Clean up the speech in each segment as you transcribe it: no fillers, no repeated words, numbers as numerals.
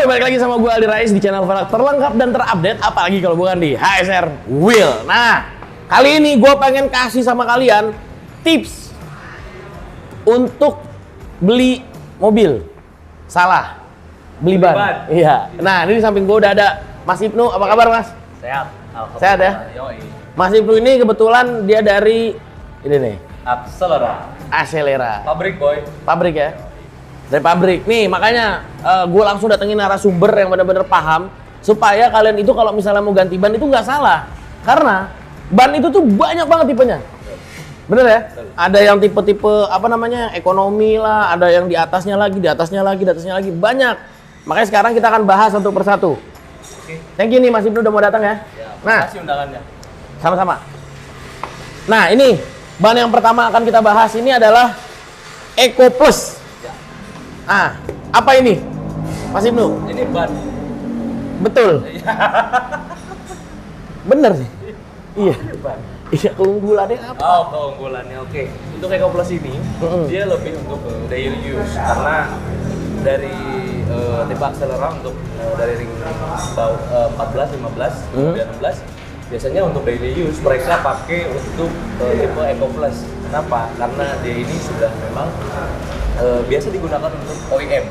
balik lagi sama gue Aldi Rais di channel velg terlengkap dan terupdate, apalagi kalau bukan di HSR Wheel. Nah, kali ini gue pengen kasih sama kalian tips untuk beli mobil. Salah, beli ban. Iya. Nah, ini di samping gue udah ada Mas Ibnu. Apa kabar, Mas? Sehat. Sehat ya? Yoi. Mas Ibnu ini kebetulan dia dari ini nih, Acelera. Pabrik, boy. Pabrik ya? Dari pabrik. Nih, makanya gue langsung datengin narasumber yang benar-benar paham supaya kalian itu kalau misalnya mau ganti ban itu nggak salah. Karena ban itu tuh banyak banget tipenya. Bener ya? Ada yang tipe-tipe apa namanya? Ekonomi lah, ada yang di atasnya lagi, di atasnya lagi, di atasnya lagi. Banyak. Makanya sekarang kita akan bahas satu persatu. Oke. Thank you nih Mas Ibnu udah mau datang ya. Nah, Kasih undangannya. sama-sama. Nah, ini ban yang pertama akan kita bahas ini adalah Eco Plus. Ah, apa ini, Mas Ibnu? Ini ban. Betul. Bener sih. Iya. Ini ban. Iya, keunggulannya apa? Oh, keunggulannya. Oke. Untuk Eco Plus ini, dia lebih untuk daily use karena dari tipe akselera untuk dari ring 14, 15, kemudian 16 biasanya untuk daily use mereka pakai untuk tipe Eco Plus. Kenapa? Karena dia ini sudah memang biasa digunakan untuk OEM.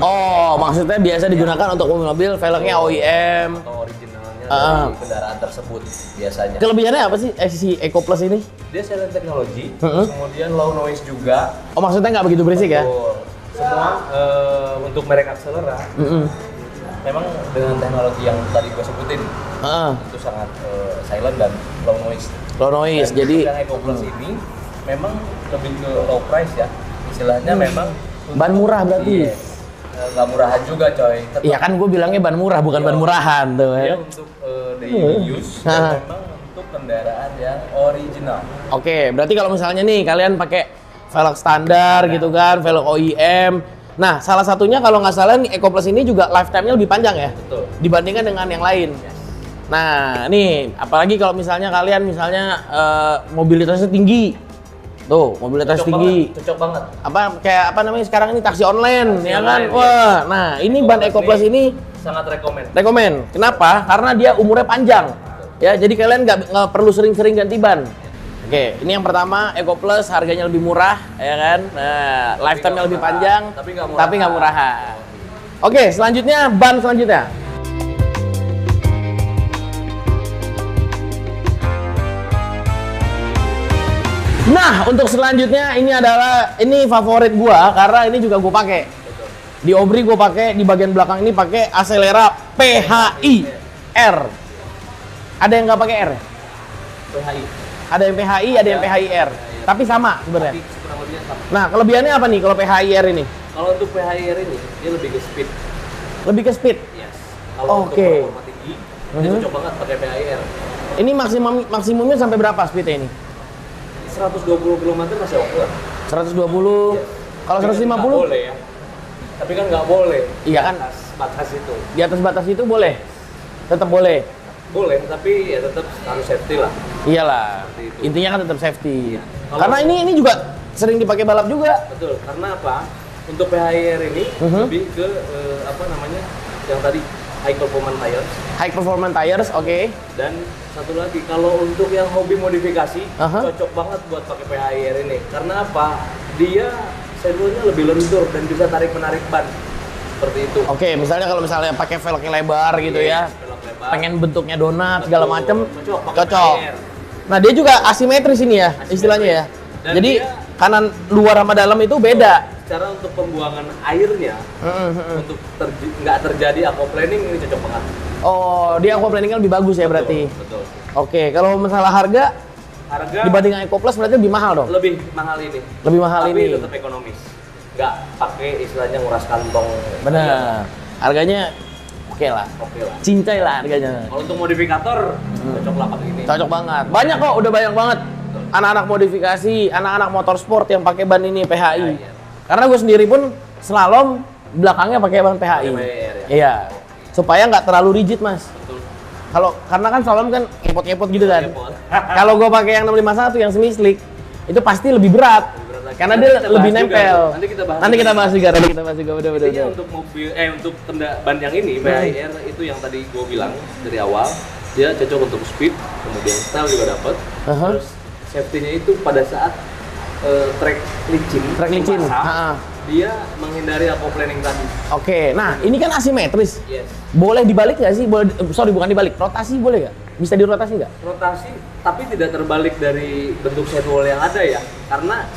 Oh, maksudnya biasa digunakan untuk mobil-mobil velgnya OEM. Atau originalnya dari kendaraan tersebut biasanya. Kelebihannya apa sih si Eco Plus ini? Dia silent technology, kemudian low noise juga. Oh, maksudnya nggak begitu berisik ya? Betul. Semua untuk merek akselera memang dengan teknologi yang tadi gue sebutin itu sangat silent dan low noise. Low noise, Dan jadi yang Eco Plus ini memang lebih ke low price ya, istilahnya memang ban murah berarti. Nggak murahan juga coy. Tetap Iya kan gue bilangnya ban murah bukan ban murahan tuh dia ya. untuk daily use dan memang untuk kendaraan yang original. Oke, berarti kalau misalnya nih kalian pakai velg standar gitu kan, velg OEM. Nah, salah satunya kalau nggak salah nih Eco Plus ini juga lifetime-nya lebih panjang ya? Betul. Dibandingkan dengan yang lain. Nah, nih apalagi kalau misalnya kalian mobilitasnya tinggi. Tuh, mobilitas tinggi. Cocok banget. Kayak apa namanya sekarang ini taksi online Taksi ya kan? online, Wah, nah ini ban Eco Plus ini sangat rekomend. Kenapa? Karena dia umurnya panjang. Ya, jadi kalian nggak perlu sering-sering ganti ban. Oke, ini yang pertama Eco Plus harganya lebih murah, ya kan? Nah, lifetime-nya lebih panjang, tapi nggak murahan. Oke, selanjutnya ban selanjutnya. Nah, untuk selanjutnya ini favorit gua karena ini juga gua pakai. Di Obri gua pakai, di bagian belakang ini pakai Acelera PHI R. Ada yang nggak pakai R? PHI. Ada yang PHI, ada yang PHI R. Tapi sama sebenarnya. Tapi kurang lebihnya sama. Nah, kelebihannya apa nih kalau PHI R ini? Kalau untuk PHI R ini dia lebih ke speed. Lebih ke speed. Yes. Kalau untuk Oke. performa tinggi, dia cocok banget pakai PHI R. Ini maksimumnya sampai berapa speednya ini? 120 km masih oke lah. 120. Kalau Tapi kan 150? nggak boleh ya. Tapi kan nggak boleh. Iya kan? Batas itu. Di atas batas itu boleh. Tetap boleh. Boleh, tapi ya tetap harus safety lah. Iyalah. Seperti itu. Intinya kan tetap safety. Iya. Karena ini juga sering dipakai balap juga. Betul. Karena apa? Untuk PHI R ini lebih ke apa namanya? Yang tadi high performance tires. High performance tires, oke. Dan satu lagi, kalau untuk yang hobi modifikasi, cocok banget buat pakai PHI R ini. Karena apa? Dia sensornya lebih lentur dan bisa tarik menarik ban. Seperti itu. Oke, misalnya kalau pakai velg yang lebar gitu ya. Belok lebar. Pengen bentuknya donat segala Betul. macem, Pakai cocok. PHI R. Nah, dia juga asimetris ini ya, istilahnya ya. Dan Jadi dia- kanan luar sama dalam itu beda. Cara untuk pembuangan airnya, untuk nggak terjadi aquaplaning ini cocok banget. Oh, dia aquaplaning-nya lebih bagus ya berarti. Betul. Oke, kalau masalah harga Harga dibanding Eco Plus berarti lebih mahal dong. lebih mahal ini. Lebih mahal Tapi ini. tetap ekonomis. Nggak pakai istilahnya nguras kantong. Benar. Harganya oke lah. Oke lah. Cincai lah harganya. Kalau untuk modifikator, cocok lah pakai ini. Cocok banget. Banyak kok, udah banyak banget. Anak-anak modifikasi, anak-anak motorsport yang pakai ban ini PHI. Iya. Karena gue sendiri pun slalom belakangnya pakai ban PHI. Pakai PHI, ya. Iya. Supaya nggak terlalu rigid, Mas. Betul. Karena kan slalom kan ngepot-ngepot gitu kan. Ngepot. Kalau gue pakai yang 651 yang semi slick, itu pasti lebih berat. Karena dia kita lebih bahas juga. nempel. Nanti kita bahas juga. Nanti kita bahas juga. Bener. Intinya untuk mobil untuk ban yang ini PHIR itu yang tadi gue bilang dari awal, dia cocok untuk speed, kemudian style juga dapat. Terus safety-nya itu pada saat track licin, Basah, dia menghindari aquaplaning tadi. Oke, nah ini kan asimetris. Yes. Boleh dibalik nggak sih? Sorry, bukan dibalik. Rotasi boleh nggak? Bisa dirotasi nggak? Rotasi, tapi tidak terbalik dari bentuk sidewall yang ada ya, karena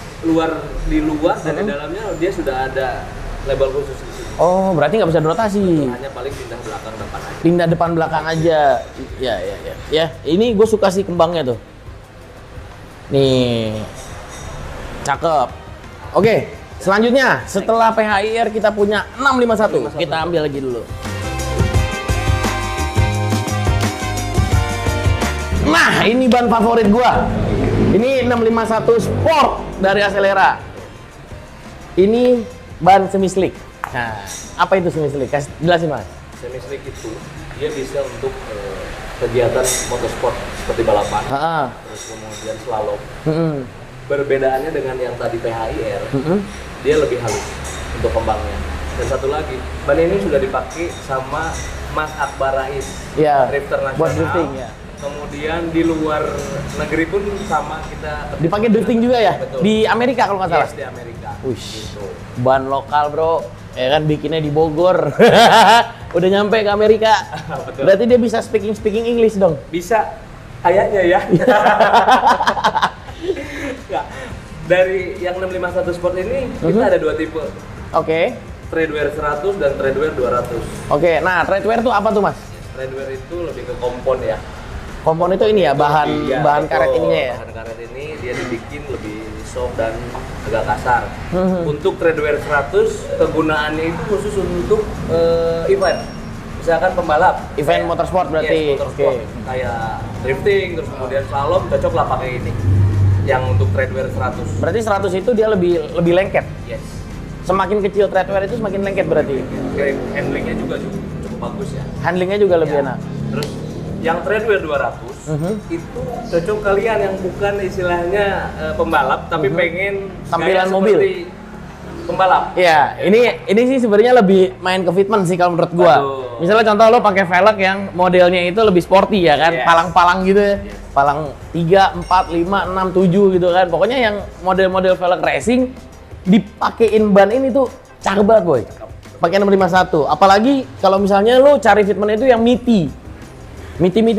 di luar dan di dalamnya dia sudah ada label khusus di sini. Oh, berarti nggak bisa dirotasi. Hanya paling pindah belakang depan aja. Pindah depan belakang aja. Ya, ini gue suka sih kembangnya tuh. Nih, cakep. Oke, selanjutnya setelah PHIR kita punya 651. Kita ambil lagi dulu. Nah, ini ban favorit gua. Ini 651 Sport dari Acelera. Ini ban semi slick. Nah, apa itu semi slick? Jelasin, Mas. Semi slick itu dia bisa untuk kegiatan motorsport seperti balapan, terus kemudian slalom. Perbedaannya dengan yang tadi PHIR, dia lebih halus untuk kembangnya. Dan satu lagi, ban ini sudah dipakai sama Mas Akbar Rais, drifter nasional. Buat drifting ya. Kemudian di luar negeri pun sama kita dipakai drifting juga ya? Betul. Di Amerika kalau nggak salah? Yes, di Amerika. Gitu. Ban lokal bro, ya kan bikinnya di Bogor. Udah nyampe ke Amerika. Betul. Berarti dia bisa speaking English dong? Bisa, kayaknya ya. Nah, dari yang 651 Sport ini kita ada dua tipe. Oke. Treadwear 100 dan Treadwear 200. Oke, nah treadwear itu apa tuh Mas? Treadwear itu lebih ke kompon ya. Kompon itu ini ya, bahan karet ininya ya? Bahan karet ini dia dibikin lebih soft dan agak kasar. Untuk Treadwear 100, kegunaannya itu khusus untuk event. Misalkan pembalap. Event motorsport berarti? Yes, motorsport. Kayak drifting, terus kemudian slalom, cocok lah pakai ini. Yang untuk Treadwear 100. Berarti 100 itu dia lebih lengket? Yes. Semakin kecil treadwear itu semakin lengket berarti? Handlingnya juga cukup bagus ya. Handlingnya juga lebih enak? Terus yang Treadwear 200 itu cocok kalian yang bukan istilahnya pembalap tapi pengen tampilan gaya mobil seperti pembalap. Iya, ini sih sebenarnya lebih main ke fitment sih kalau menurut gua. Aduh. Misalnya contoh lo pakai velg yang modelnya itu lebih sporty ya kan, Yes. palang-palang gitu ya. Palang 3, 4, 5, 6, 7 gitu kan. Pokoknya yang model-model velg racing dipakein ban ini tuh cakep banget boy. Pakai 651. Apalagi kalau misalnya lo cari fitment itu yang Miti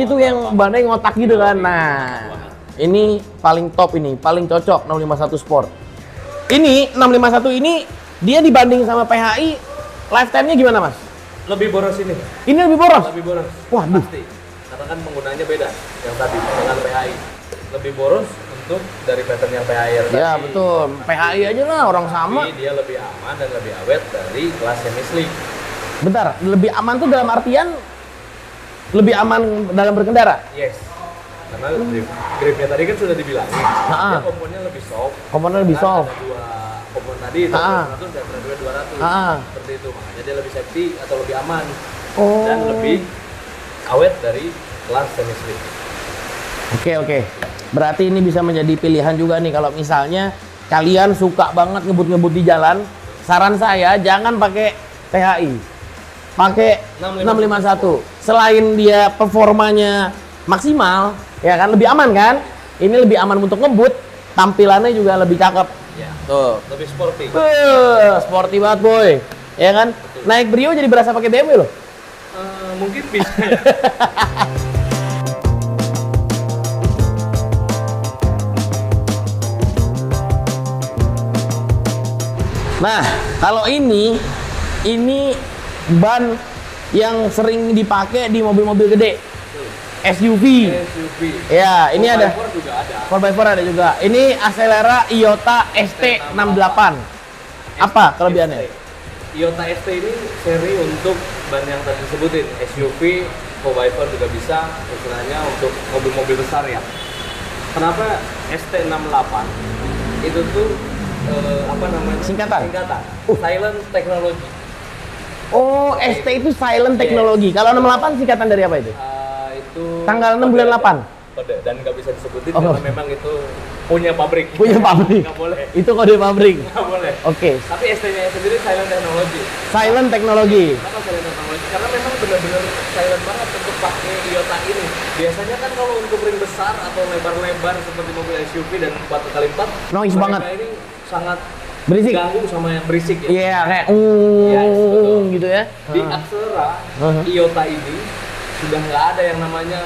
tuh yang bannya ngotak gitu kan. Nah, ini paling top ini, paling cocok 651 Sport. Ini 651 ini dia dibanding sama PHI lifetime-nya gimana, Mas? Lebih boros ini. Ini lebih boros. Lebih boros. Waduh. Pasti. Karena kan penggunaannya beda yang tadi dengan PHI. Lebih boros untuk dari pattern yang PHI. Ya, betul. PHI aja lah orang sama. Tapi dia lebih aman dan lebih awet dari kelas semi slick. Bentar, lebih aman tuh dalam artian lebih aman dalam berkendara? Yes. Karena gripnya tadi kan sudah dibilangin. Dia komponnya lebih soft. Komponnya lebih soft. Ada dua kompon tadi, Treadwear 100 dan Treadwear 200. Seperti itu, makanya dia lebih safety atau lebih aman. Dan lebih awet dari kelas semi slick. Oke. Berarti ini bisa menjadi pilihan juga nih kalau misalnya kalian suka banget ngebut-ngebut di jalan. Saran saya jangan pakai PHI. Pakai 651. Selain dia performanya maksimal, ya kan lebih aman kan? Ini lebih aman untuk ngebut, tampilannya juga lebih cakep. Ya. Tuh. Lebih sporty. Sporty banget boy. Ya kan? Betul. Naik Brio jadi berasa pakai BMW loh. Mungkin bisa ya. Nah, kalau ini ban yang sering dipakai di mobil-mobil gede. SUV. Ya, ini ada. 4x4 juga ada. 4x4 ada juga. Ini Acelera Iota ST68. Apa kelebihannya? Iota ST ini seri untuk ban yang tadi disebutin, SUV, 4x4 juga bisa, istilahnya untuk mobil-mobil besar ya. Kenapa ST68? Itu tuh apa namanya? Singkatan. Silent Technology. Oh, ST itu silent teknologi. Kalau 68 singkatan dari apa itu? Itu Tanggal 6 bulan 8. Kode dan nggak bisa disebutin karena memang itu punya pabrik. Punya pabrik. Nggak boleh. Itu kode pabrik. Nggak boleh. Oke. Tapi ST-nya sendiri silent technology. Silent technology. Kenapa silent technology? Karena memang benar-benar silent banget untuk pakai IOTA ini. Biasanya kan kalau untuk ring besar atau lebar-lebar seperti mobil SUV dan 4x4, Noise mereka banget. ini sangat Berisik. ganggu sama yang berisik ya. Iya, kayak Yes, betul. gitu ya. Di Axera, IOTA ini sudah nggak ada yang namanya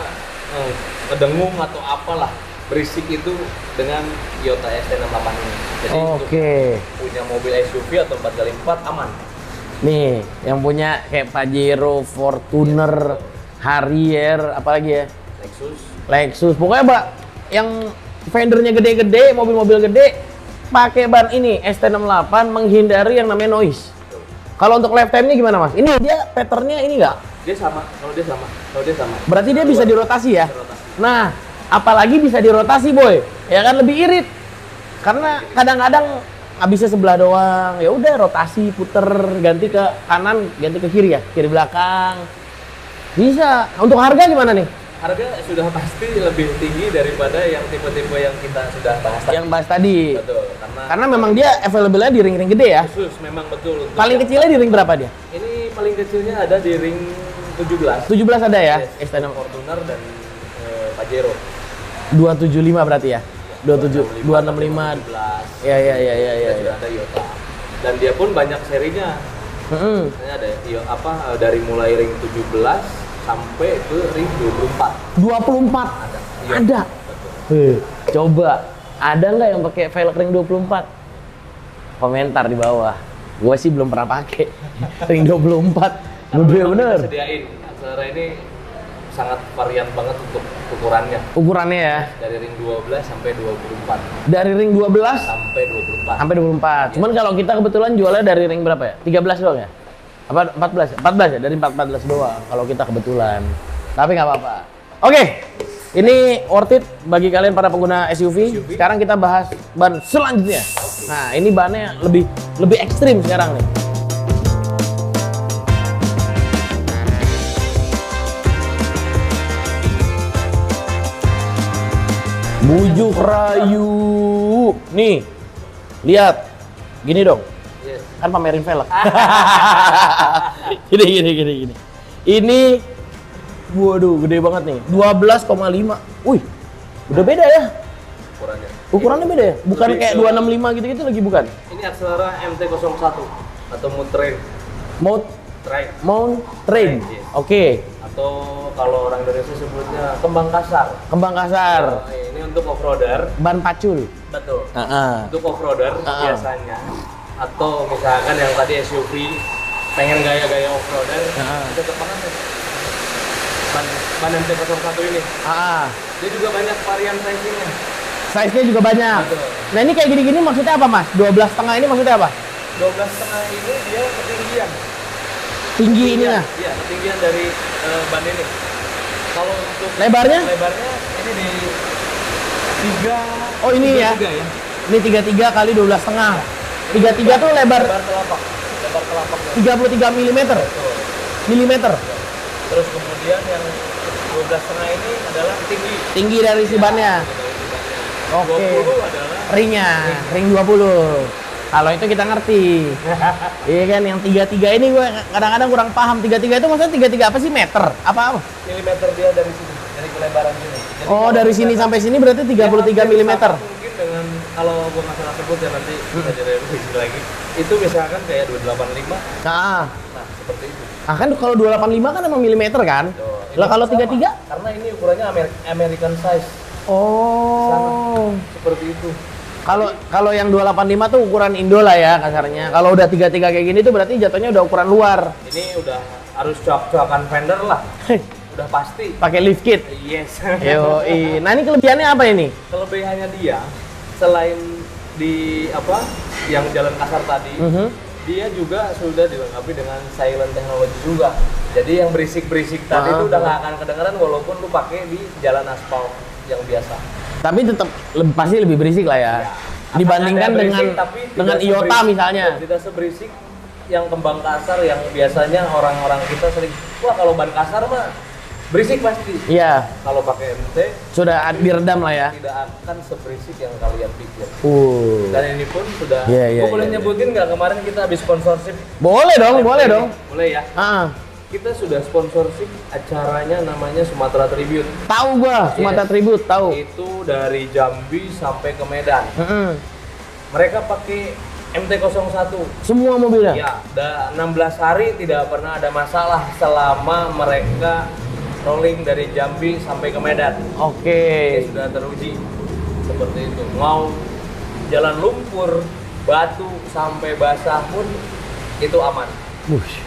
ngedengung atau apalah berisik itu dengan IOTA ST68 ini. Jadi untuk Oke. punya mobil SUV atau 4x4 aman. Nih, yang punya kayak Pajero, Fortuner, Harrier, apalagi ya? Lexus. Lexus. Pokoknya, Mbak, yang fendernya gede-gede, mobil-mobil gede, pakai ban ini ST68 menghindari yang namanya noise. Kalau untuk lifetime-nya gimana, Mas? Ini dia patternnya ini nggak? Dia sama, kalau dia sama, kalau dia sama. Berarti dia bisa dirotasi ya? Rotasi. Nah, apalagi bisa dirotasi, Boy. Ya kan lebih irit. Karena kadang-kadang nggak bisa sebelah doang. Ya udah rotasi, puter, ganti ke kanan, ganti ke kiri ya, kiri belakang. Bisa. Untuk harga gimana nih? Harga sudah pasti lebih tinggi daripada yang tipe-tipe yang kita sudah bahas tadi. Yang bahas tadi. Betul, Karena memang dia available-nya di ring-ring gede ya. khusus memang betul. Untuk Paling yang- kecilnya di ring berapa dia? Ini paling kecilnya ada di ring 17. 17 ada ya? Yes, ST6 Fortuner dan Pajero. 275 berarti ya? 27, 265. 17. Ya ya ya ya ya. Sudah ada IOTA. Dan dia pun banyak serinya. Mm-mm. Misalnya ada dari mulai ring 17 sampai ke ring 24. 24 Ada. ada. Betul. Coba ada nggak yang pakai velg ring 24? Komentar di bawah. Gua sih belum pernah pakai ring 24. Kalau Gede memang bener. kita sediain. Axera ini sangat varian banget untuk ukurannya. Ukurannya ya. Dari ring 12 sampai 24. Dari ring 12 Sampai 24. sampai 24. Cuman kalau kita kebetulan jualnya dari ring berapa ya? 13 doang ya? Apa 14? 14 ya? Dari 14 doang kalau kita kebetulan. Tapi nggak apa-apa. Oke. Ini worth it bagi kalian para pengguna SUV. Sekarang kita bahas ban selanjutnya. Nah, ini bannya lebih ekstrim sekarang nih. Bujuk rayu. Nih. Lihat. Gini dong. Yes. Kan pamerin velg. Gini. Ini waduh, gede banget nih. 12,5. Wih. Udah beda ya? Ukurannya. Ukurannya beda ya? Bukan Lebih kayak ke- 265 gitu-gitu lagi bukan? Ini Axera MT-01 atau Mountain Train. Mount Train. Yes. Oke. Atau kalau orang Indonesia sebutnya kembang kasar. Kembang kasar. Ini untuk off-roader. Ban pacul. Betul. Heeh. Untuk off-roader biasanya. Atau misalkan yang tadi SUV pengen gaya-gaya off-roader, cocok banget nih. Ban MT-01 ini. Dia juga banyak varian sizingnya. Size-nya juga banyak. Betul. Nah, ini kayak gini-gini maksudnya apa, Mas? 12,5 ini maksudnya apa? 12,5 ini dia ketinggian. Tinggi ininya. Iya, ketinggian dari ban ini. Kalau untuk Lebarnya? lebarnya ini di 3. Oh, ini ya. 3 ya. Ini 33 kali 12,5. 33 tuh lebar Lebar telapak. Lebar telapak. 33 mm. Betul. Milimeter. Terus kemudian yang 12,5 ini adalah tinggi. Tinggi dari si bannya. Oke. 20 adalah Ringnya, ring 20. Kalau itu kita ngerti. Iya kan, yang 33 ini gue kadang-kadang kurang paham. 33 itu maksudnya 33 apa sih? Meter? Apa? milimeter dia dari sini, dari kelebaran sini. Jadi Oh, kalau dari sini misalkan sampai sini berarti 33 dia hampir mm. sama Mungkin dengan kalau gua nggak salah sebut ya nanti bisa direvisi lagi. Itu misalkan kayak 285. Nah, Nah, seperti itu. kan kalau 285 kan emang milimeter kan? Tuh, ini Lah kalau sama, 33? Karena ini ukurannya American size. Oh. Seperti itu. Kalau yang 285 tuh ukuran Indo lah ya kasarnya. Kalau udah 33 kayak gini tuh berarti jatuhnya udah ukuran luar. Ini udah harus coak-coakan fender lah. Udah pasti. Pakai lift kit. Yes. Yoi. Nah, ini kelebihannya apa ini? Kelebihannya dia selain di apa yang jalan kasar tadi, dia juga sudah dilengkapi dengan silent technology juga. Jadi yang berisik-berisik tadi itu udah nggak akan kedengeran walaupun lu pakai di jalan aspal yang biasa. Tapi tetap pasti lebih berisik lah ya. Dibandingkan Akan ada berisik, dengan tapi dengan tidak IOTA seberisik- misalnya. Tidak seberisik yang kembang kasar yang biasanya orang-orang kita sering, wah kalau ban kasar mah Berisik pasti. Iya, Kalau pakai MT sudah diredam lah ya. tidak akan seberisik yang kalian pikir. Dan ini pun sudah. Iya, Gua boleh iya. nyebutin nggak kemarin kita habis sponsorship? Boleh dong, boleh MT? dong. Boleh ya. Ah, Kita sudah sponsorship acaranya namanya Sumatera Tribute. tahu gua, Sumatera Yes. Tribute, tahu. Itu dari Jambi sampai ke Medan. Mm-mm. Mereka pakai MT-01. Semua mobilnya. Ya, 16 hari tidak pernah ada masalah selama mereka rolling dari Jambi sampai ke Medan. Oke. Ini sudah teruji seperti itu. Mau jalan lumpur, batu sampai basah pun itu aman. Wush.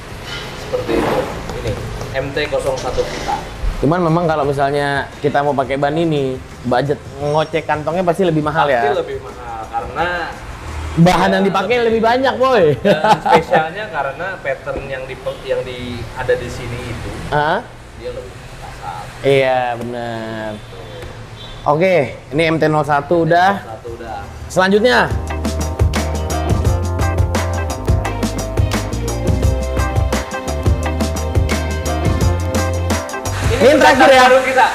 Seperti itu. Ini MT-01 kita. Cuman memang kalau misalnya kita mau pakai ban ini, budget ngocek kantongnya pasti lebih mahal Pasti ya. lebih mahal karena Bahan yang dipakai lebih banyak, boy. dan spesialnya karena pattern yang ada di sini itu Hah? dia lebih kasar. Iya, benar. Oke, ini MT-01 udah. Satu udah. Selanjutnya. Ini yang terakhir ya? Baru kita.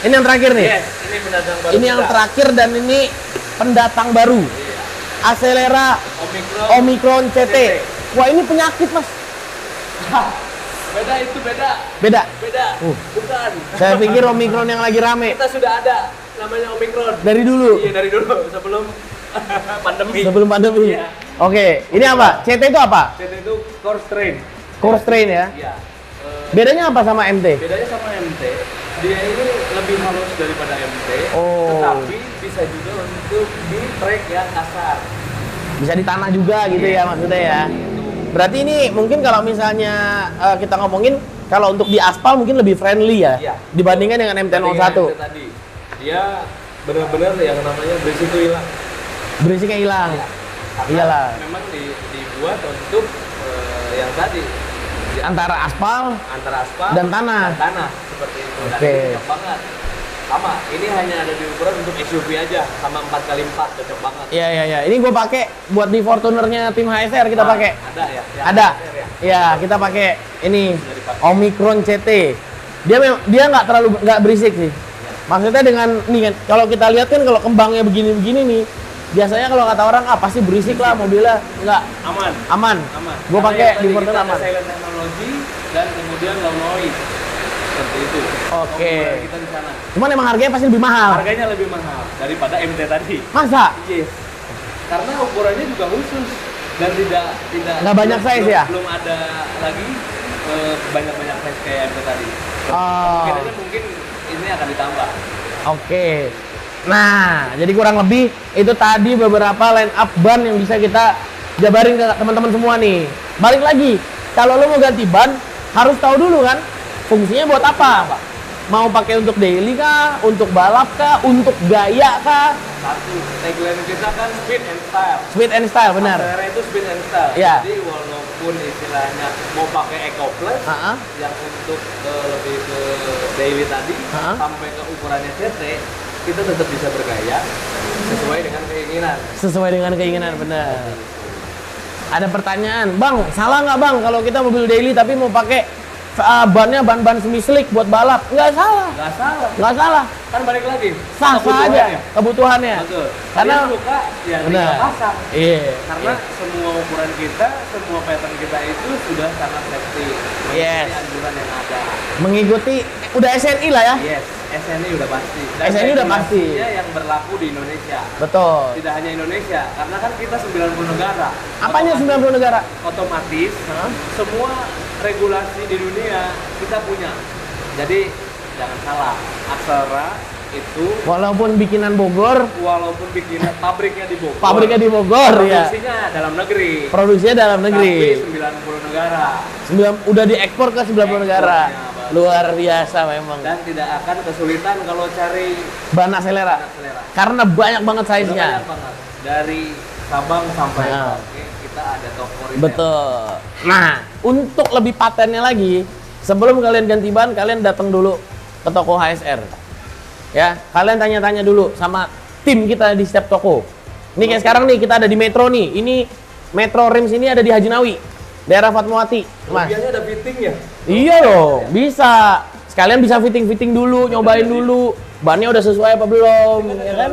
Ini yang terakhir nih. Yes, ini pendatang baru. Ini yang kita. terakhir dan ini pendatang baru. Iya. Acelera Omicron CT. Wah, ini penyakit, Mas. Beda itu beda. Beda. Beda. Bukan. Saya pikir Omicron yang lagi rame. Kita sudah ada namanya Omicron. Dari dulu. Iya, dari dulu sebelum pandemi. Sebelum pandemi. Iya. Oke, ini apa? CT itu apa? CT itu core strain. Core strain ya. Iya. Bedanya apa sama MT? Bedanya sama MT, dia ini lebih halus daripada MT, Oh. tetapi bisa juga untuk di track yang kasar. Bisa di tanah juga gitu ya maksudnya ya. Berarti ini mungkin kalau misalnya kita ngomongin kalau untuk di aspal mungkin lebih friendly ya Iya. dibandingkan dengan MT-01. MT tadi, dia benar-benar yang namanya berisik itu hilang. Berisiknya hilang. Iya. Karena Iyalah. memang dibuat untuk yang tadi Antara aspal antara aspal dan tanah. seperti itu. Dan Oke. itu cocok banget. Sama, ini hanya ada di ukuran untuk SUV aja sama 4x4 cocok banget. Iya iya iya. Ini gue pakai buat di Fortunernya tim HSR kita Nah, pakai. Ada ya? Yang Ada. HSR ya? Iya, kita pakai ini Bisa dipakai. Omicron CT. Dia nggak berisik sih. Maksudnya dengan nih kan kalau kita lihat kan kalau kembangnya begini-begini nih, biasanya kalau kata orang pasti berisik lah mobilnya. Enggak, Aman. aman. Aman. Gue Karena pakai yang di tadi Fortuner kita ada aman. silent technology dan kemudian low noise. Seperti itu. Oke. Keunggulan kita di sana. Cuman emang harganya pasti lebih mahal. Harganya lebih mahal daripada MT tadi. Masa? Yes. Karena ukurannya juga khusus dan tidak Nggak banyak size ya? Belum ada lagi banyak size kayak MT tadi. Oh. Mungkin ini akan ditambah. Oke. Nah, jadi kurang lebih itu tadi beberapa line up ban yang bisa kita jabarin ke teman-teman semua nih. Balik lagi, kalau lo mau ganti ban, harus tahu dulu kan fungsinya buat apa. Mau pakai untuk daily kah, untuk balap kah, untuk gaya kah? Satu, tagline kita kan speed and style. Speed and style, benar. Acelera itu speed and style. Iya. Jadi walaupun istilahnya mau pakai Eco Plus Ha-ha. yang untuk lebih ke daily tadi Ha-ha. sampai ke ukurannya CT, kita tetap bisa bergaya sesuai dengan keinginan. Sesuai dengan keinginan, benar. Ada pertanyaan, Bang, salah nggak Bang kalau kita mobil daily tapi mau pakai bannya ban-ban semi slick buat balap? Nggak salah, Nggak salah. nggak salah. Kan balik lagi. Sah-sah aja kebutuhannya. kebutuhannya. Betul. Karena Kalian suka ya benar. tinggal pasang. Iya. Karena semua ukuran kita, semua pattern kita itu sudah sangat safety. Mengikuti Yes. anjuran yang ada. Mengikuti udah SNI lah ya. Yes, SNI udah pasti. SNI udah pasti. regulasinya yang berlaku di Indonesia. Betul. Tidak hanya Indonesia, karena kan kita 90 negara. Apanya 90 negara? Otomatis Hah? semua regulasi di dunia kita punya. Jadi jangan salah, Acelera itu Walaupun bikinan Bogor, walaupun bikin pabriknya di Bogor, pabriknya di Bogor ya. produksinya dalam negeri. Produksinya dalam negeri. Tapi 90 negara. Udah diekspor ke 90 negara. Ekspornya, Luar biasa memang. Dan tidak akan kesulitan kalau cari Ban Acelera. Acelera. Karena banyak banget Udah size-nya. banyak banget. Dari Sabang sampai Nah. Merauke kita ada toko retail. Betul. Nah, untuk lebih patennya lagi, sebelum kalian ganti ban, kalian datang dulu ke toko HSR. Ya, kalian tanya-tanya dulu sama tim kita di setiap toko. Ini kayak sekarang nih kita ada di Metro nih. Ini Metro Rims ini ada di Haji Nawi, daerah Fatmawati. Mas. Biasanya ada fitting ya? Iya loh, bisa. Sekalian bisa fitting dulu, nyobain dulu. Bannya udah sesuai apa belum, ya kan?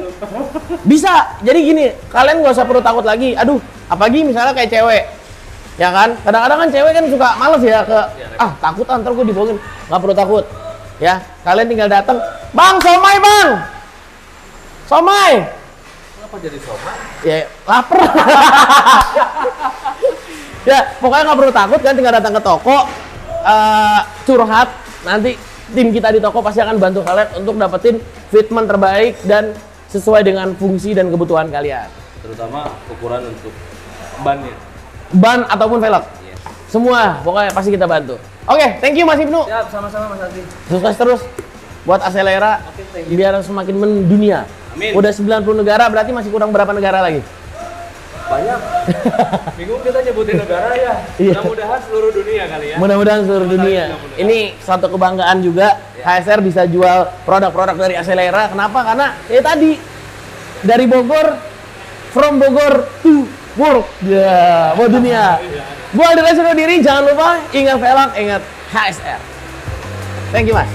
Bisa. Jadi gini, kalian nggak usah perlu takut lagi. Aduh, apalagi misalnya kayak cewek. Ya kan? Kadang-kadang kan cewek kan suka males ya ke takut ntar gue dibohongin. Nggak perlu takut. Ya, kalian tinggal datang, "Bang, somai, Bang." Somai. Kenapa jadi somai? Ya, lapar. Ya, pokoknya nggak perlu takut kan, tinggal datang ke toko, curhat, nanti tim kita di toko pasti akan bantu kalian untuk dapetin fitment terbaik dan sesuai dengan fungsi dan kebutuhan kalian. Terutama ukuran untuk bannya. Ban ataupun velg. Yes. Semua, pokoknya pasti kita bantu. Oke, thank you Mas Ibnu. Siap, sama-sama Mas Adi. Sukses terus buat Acelera, Oke, thank you. biar semakin mendunia. Amin. Udah 90 negara, berarti masih kurang berapa negara lagi? Banyak. Bingung kita nyebutin negara ya. Iya. Mudah-mudahan seluruh dunia kali ya. Mudah-mudahan seluruh dunia. Mudah-mudahan. Ini suatu kebanggaan juga. HSR bisa jual produk-produk dari Acelera. Kenapa? Karena ya tadi dari Bogor, from Bogor to world. Ya, buat dunia. Gua Aldi Resuno diri. Jangan lupa ingat velg, ingat HSR. Thank you Mas.